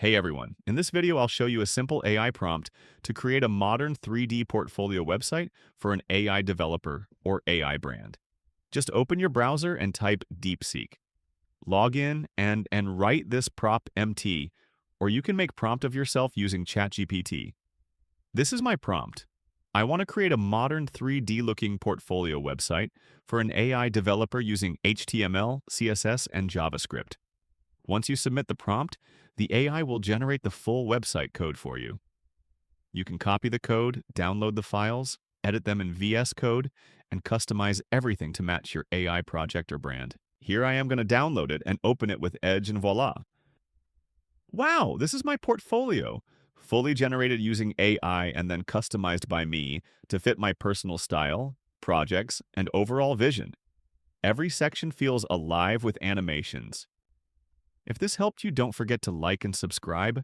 Hey everyone, in this video I'll show you a simple AI prompt to create a modern 3D portfolio website for an AI developer or AI brand. Just open your browser and type DeepSeek. Log in and write this prop MT, or you can make prompt of yourself using ChatGPT. This is my prompt. I want to create a modern 3D looking portfolio website for an AI developer using HTML, CSS, and JavaScript. Once you submit the prompt, the AI will generate the full website code for you. You can copy the code, download the files, edit them in VS Code, and customize everything to match your AI project or brand. Here I am going to download it and open it with Edge, and voila. Wow, this is my portfolio, fully generated using AI and then customized by me to fit my personal style, projects, and overall vision. Every section feels alive with animations. If this helped you, don't forget to like and subscribe,